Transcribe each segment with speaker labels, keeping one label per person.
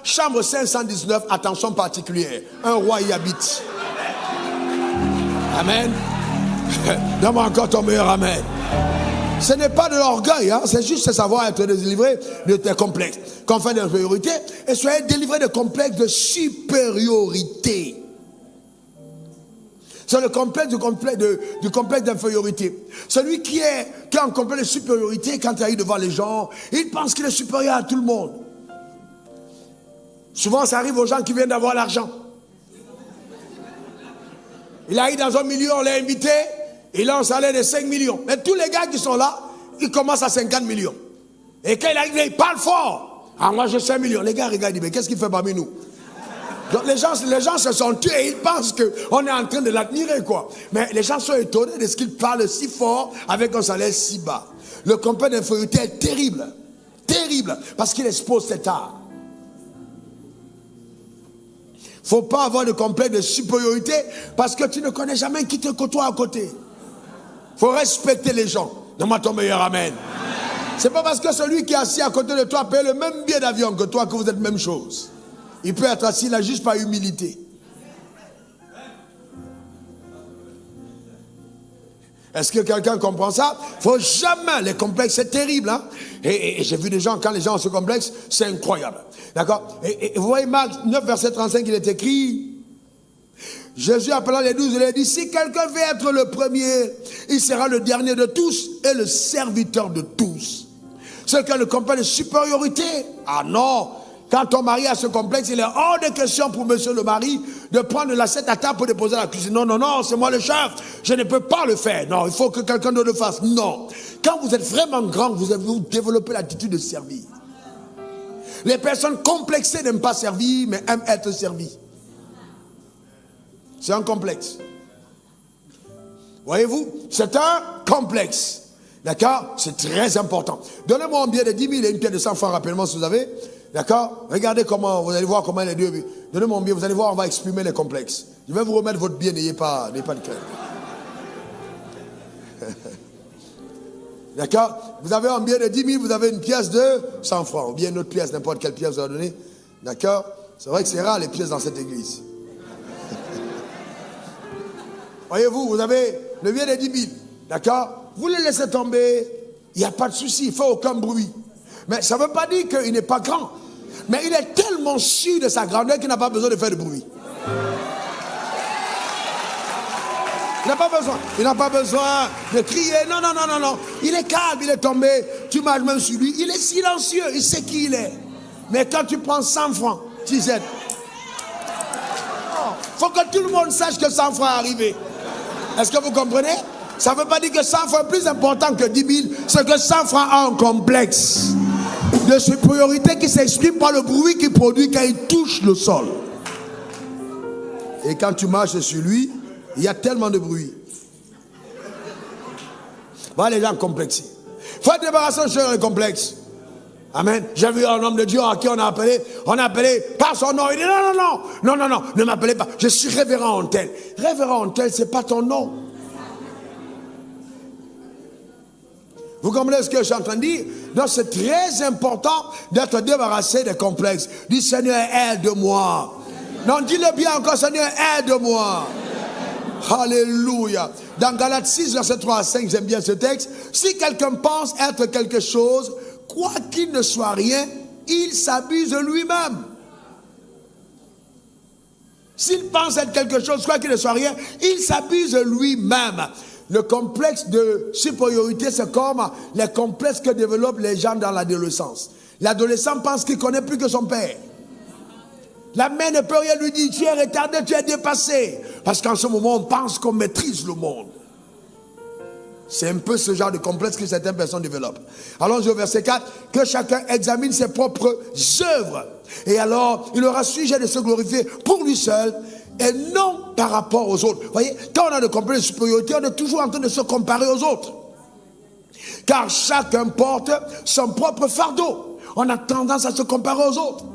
Speaker 1: chambre 519, attention particulière. Un roi y habite. Amen. Donne-moi encore ton meilleur amen. Ce n'est pas de l'orgueil, hein, c'est juste savoir être délivré de tes complexes. Confins d'infériorité et soyez délivrés de complexes de supériorité. C'est le complexe du complexe d'infériorité. Celui qui est en complexe de supériorité, quand il arrive devant les gens, il pense qu'il est supérieur à tout le monde. Souvent, ça arrive aux gens qui viennent d'avoir l'argent. Il arrive dans un milieu, on l'a invité, il a un salaire de 5 millions. Mais tous les gars qui sont là, ils commencent à 50 millions. Et quand il arrive, il parle fort. Ah, moi j'ai 5 millions. Les gars regardent, ils disent, mais qu'est-ce qu'il fait parmi nous? Donc les gens se sont tués et ils pensent qu'on est en train de l'admirer, quoi. Mais les gens sont étonnés de ce qu'il parle si fort avec un salaire si bas. Le complexe d'infériorité est terrible. Terrible. Parce qu'il expose cet art. Il ne faut pas avoir de complexe de supériorité parce que tu ne connais jamais qui te côtoie à côté. Il faut respecter les gens. Donne-moi ton meilleur amen. C'est pas parce que celui qui est assis à côté de toi paye le même billet d'avion que toi que vous êtes même chose. Il peut être assis là juste par humilité. Est-ce que quelqu'un comprend ça? Il ne faut jamais, les complexes, c'est terrible. Hein? Et j'ai vu des gens, quand les gens ont ce complexe, c'est incroyable. D'accord? Et vous voyez Marc 9, verset 35, il est écrit, Jésus appelant les 12, il a dit, si quelqu'un veut être le premier, il sera le dernier de tous et le serviteur de tous. C'est le complexe de supériorité. Ah non! Quand ton mari a ce complexe, il est hors de question pour monsieur le mari de prendre l'assiette à table pour déposer à la cuisine. Non, non, non, c'est moi le chef. Je ne peux pas le faire. Non, il faut que quelqu'un d'autre le fasse. Non. Quand vous êtes vraiment grand, vous développez l'attitude de servir. Les personnes complexées n'aiment pas servir, mais aiment être servies. C'est un complexe. Voyez-vous, c'est un complexe. D'accord? C'est très important. Donnez-moi un billet de 10 000 et une pièce de 100 francs rapidement si vous avez. D'accord? Regardez comment, vous allez voir comment les deux. Donnez-moi un billet, vous allez voir, on va exprimer les complexes. Je vais vous remettre votre billet, n'ayez pas de crainte. D'accord? Vous avez un billet de 10 000, vous avez une pièce de 100 francs. Ou bien une autre pièce, n'importe quelle pièce vous allez donner. D'accord? C'est vrai que c'est rare les pièces dans cette église. Voyez-vous, vous avez le billet de 10 000. D'accord? Vous le laissez tomber, il n'y a pas de souci, il ne fait aucun bruit. Mais ça ne veut pas dire qu'il n'est pas grand. Mais il est tellement sûr de sa grandeur qu'il n'a pas besoin de faire de bruit. Il n'a pas besoin. Il n'a pas besoin de crier. Non, non, non, non, non. Il est calme, il est tombé. Tu marches même sur lui. Il est silencieux, il sait qui il est. Mais quand tu prends 100 francs, tu sais. Il faut que tout le monde sache que 100 francs est arrivé. Est-ce que vous comprenez? Ça ne veut pas dire que 100 francs est plus important que 10 000. C'est que 100 francs a un complexe de supériorité qui s'exprime par le bruit qu'il produit quand il touche le sol. Et quand tu marches sur lui, il y a tellement de bruit. Voilà les gens complexés. Il faut être débarrassé de les complexes. Amen. J'ai vu un homme de Dieu à qui on a appelé par son nom. Il dit non, non, non, non, non, non, ne m'appelez pas. Je suis révérend en tel. Révérend en tel, c'est pas ton nom. Vous comprenez ce que je suis en train de dire? Donc c'est très important d'être débarrassé des complexes. Dis Seigneur, aide-moi. Non, dis-le bien encore, Seigneur, aide-moi. Alléluia. Dans Galates 6, verset 3 à 5, j'aime bien ce texte. Si quelqu'un pense être quelque chose, quoi qu'il ne soit rien, il s'abuse lui-même. S'il pense être quelque chose, quoi qu'il ne soit rien, il s'abuse lui-même. Le complexe de supériorité, c'est comme les complexes que développent les gens dans l'adolescence. L'adolescent pense qu'il connaît plus que son père. La mère ne peut rien lui dire, tu es retardé, tu es dépassé. Parce qu'en ce moment, on pense qu'on maîtrise le monde. C'est un peu ce genre de complexe que certaines personnes développent. Allons-y au verset 4. Que chacun examine ses propres œuvres. Et alors, il aura sujet de se glorifier pour lui seul et non par rapport aux autres. Vous voyez, quand on a de complexe de supériorité, on est toujours en train de se comparer aux autres. Car chacun porte son propre fardeau. On a tendance à se comparer aux autres.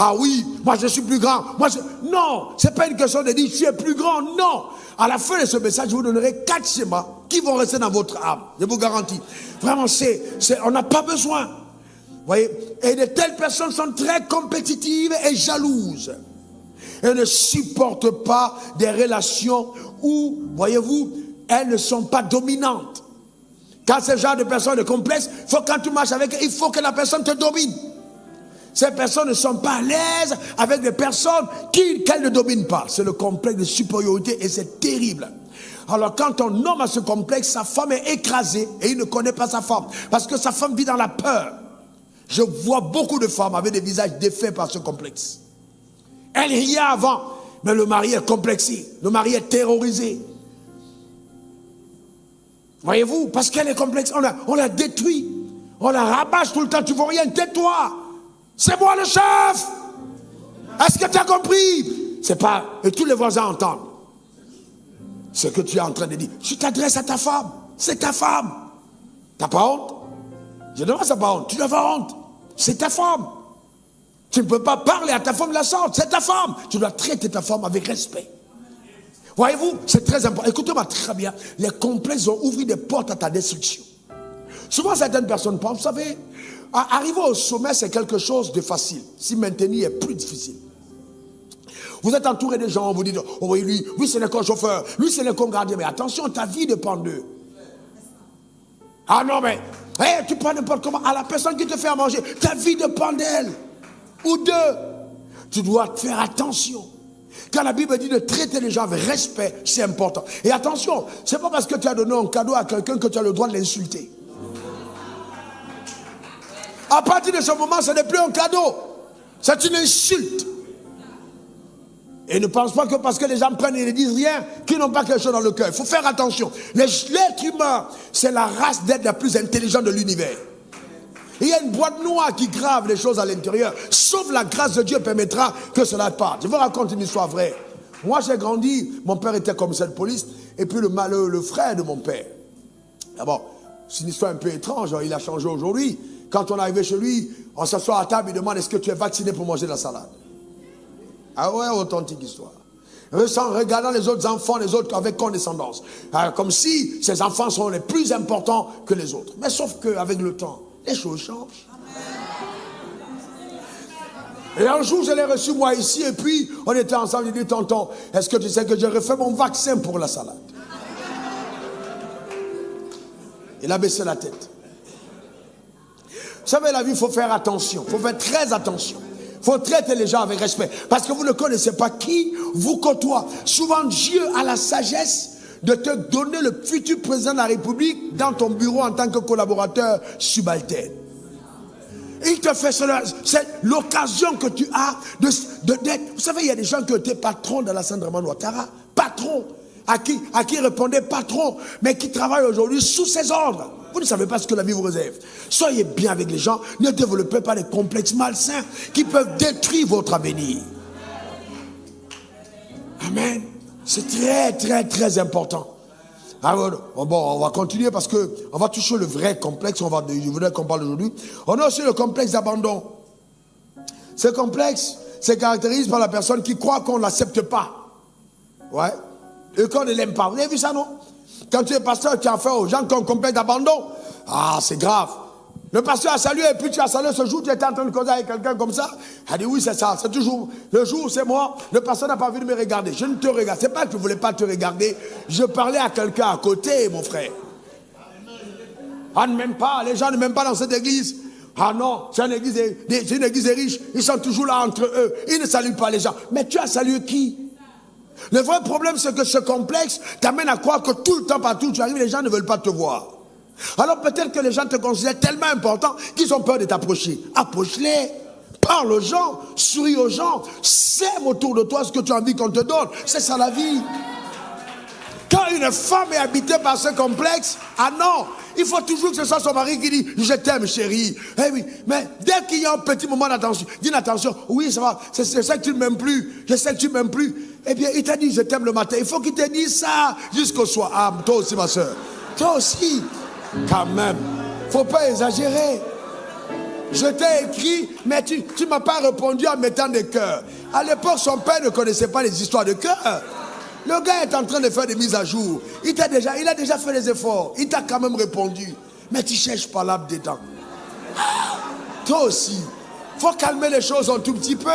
Speaker 1: Ah oui, moi je suis plus grand. Non, ce n'est pas une question de dire tu es plus grand. Non. À la fin de ce message, je vous donnerai 4 schémas qui vont rester dans votre âme. Je vous garantis. Vraiment, on n'a pas besoin. Voyez, et de telles personnes sont très compétitives et jalouses. Elles ne supportent pas des relations où, voyez-vous, elles ne sont pas dominantes. Quand ce genre de personnes est complexe, quand tu marches avec elles, il faut que la personne te domine. Ces personnes ne sont pas à l'aise avec des personnes qu'elles ne dominent pas. C'est le complexe de supériorité et c'est terrible. Alors quand un homme a ce complexe, sa femme est écrasée et il ne connaît pas sa femme. Parce que sa femme vit dans la peur. Je vois beaucoup de femmes avec des visages défaits par ce complexe. Elle riait avant, mais le mari est complexé. Le mari est terrorisé. Voyez-vous, parce qu'elle est complexe, on la détruit. On la rabâche tout le temps. Tu ne veux rien, tais-toi. C'est moi le chef. Est-ce que tu as compris? C'est pas... Et tous les voisins entendent ce que tu es en train de dire. Tu t'adresses à ta femme. C'est ta femme. Tu n'as pas honte? Je demande ça pas honte. Tu n'as pas honte. C'est ta femme. Tu ne peux pas parler à ta femme de la sorte. C'est ta femme. Tu dois traiter ta femme avec respect. Voyez-vous, c'est très important. Écoutez-moi très bien. Les complexes ont ouvert des portes à ta destruction. Souvent, certaines personnes pensent, vous savez, arriver au sommet, c'est quelque chose de facile. Si maintenir est plus difficile. Vous êtes entouré de gens, vous dites, oh oui, lui c'est le chauffeur, lui c'est le gardien. Mais attention, ta vie dépend d'eux. Ah non, mais tu prends n'importe comment. À la personne qui te fait à manger, ta vie dépend d'elle. Ou d'eux. Tu dois faire attention. Quand la Bible dit de traiter les gens avec respect, c'est important. Et attention, c'est pas parce que tu as donné un cadeau à quelqu'un que tu as le droit de l'insulter. À partir de ce moment, ce n'est plus un cadeau. C'est une insulte. Et ne pense pas que parce que les gens prennent et ne disent rien, qu'ils n'ont pas quelque chose dans le cœur. Il faut faire attention. L'être humain, c'est la race d'être la plus intelligente de l'univers. Il y a une boîte noire qui grave les choses à l'intérieur. Sauf la grâce de Dieu permettra que cela parte. Je vous raconte une histoire vraie. Moi, j'ai grandi, mon père était commissaire de police, et puis le frère de mon père. D'abord, c'est une histoire un peu étrange, il a changé aujourd'hui. Quand on est arrivé chez lui, on s'assoit à table, il demande, est-ce que tu es vacciné pour manger de la salade? Ah ouais, authentique histoire. Regardant les autres enfants, les autres avec condescendance. Comme si ces enfants sont les plus importants que les autres. Mais sauf qu'avec le temps, les choses changent. Et un jour, je l'ai reçu moi ici, et puis on était ensemble, il dit, tonton, est-ce que tu sais que j'ai refait mon vaccin pour la salade? Il a baissé la tête. Vous savez, la vie, il faut faire attention, il faut faire très attention. Il faut traiter les gens avec respect. Parce que vous ne connaissez pas qui vous côtoie. Souvent, Dieu a la sagesse de te donner le futur président de la République dans ton bureau en tant que collaborateur subalterne. Il te fait cela. C'est l'occasion que tu as d'être. Vous savez, il y a des gens qui étaient patrons dans la Sainte-Ramane Ouattara. Patron. À qui répondait patron. Mais qui travaillent aujourd'hui sous ses ordres. Vous ne savez pas ce que la vie vous réserve. Soyez bien avec les gens. Ne développez pas des complexes malsains qui peuvent détruire votre avenir. Amen. C'est très, très, très important. Alors, bon, on va continuer parce que on va toucher le vrai complexe. Je voudrais qu'on parle aujourd'hui. On a aussi le complexe d'abandon. Ce complexe se caractérise par la personne qui croit qu'on ne l'accepte pas. Ouais. Et qu'on ne l'aime pas. Vous avez vu ça, non? Quand tu es pasteur, tu as affaire aux gens qui ont un complexe d'abandon. Ah, c'est grave. Le pasteur a salué, et puis tu as salué ce jour, tu étais en train de causer avec quelqu'un comme ça. Il a dit oui, c'est ça, c'est toujours. Le jour où c'est moi, le pasteur n'a pas envie de me regarder. Je ne te regarde. C'est pas que je ne voulais pas te regarder. Je parlais à quelqu'un à côté, mon frère. On ne m'aime pas, les gens ne m'aiment pas dans cette église. Ah non, c'est une église riche. Ils sont toujours là entre eux. Ils ne saluent pas les gens. Mais tu as salué qui? Le vrai problème, c'est que ce complexe t'amène à croire que tout le temps, partout où tu arrives, les gens ne veulent pas te voir. Alors peut-être que les gens te considèrent tellement important qu'ils ont peur de t'approcher. Approche-les, parle aux gens, souris aux gens, sème autour de toi ce que tu as envie qu'on te donne. C'est ça la vie. Quand une femme est habitée par ce complexe, ah non, il faut toujours que ce soit son mari qui dit « Je t'aime chérie ». Eh oui, mais dès qu'il y a un petit moment d'attention, dis attention, oui ça va, je sais que tu ne m'aimes plus, je sais que tu ne m'aimes plus. Eh bien, il t'a dit « Je t'aime » le matin, il faut qu'il te dise ça jusqu'au soir. Ah, toi aussi ma soeur, toi aussi, quand même, faut pas exagérer. Je t'ai écrit, mais tu ne m'as pas répondu en mettant des cœurs. À l'époque, son père ne connaissait pas les histoires de cœur. Le gars est en train de faire des mises à jour. Il a déjà fait des efforts. Il t'a quand même répondu. Mais tu cherches pas là dedans. toi aussi. Faut calmer les choses un tout petit peu.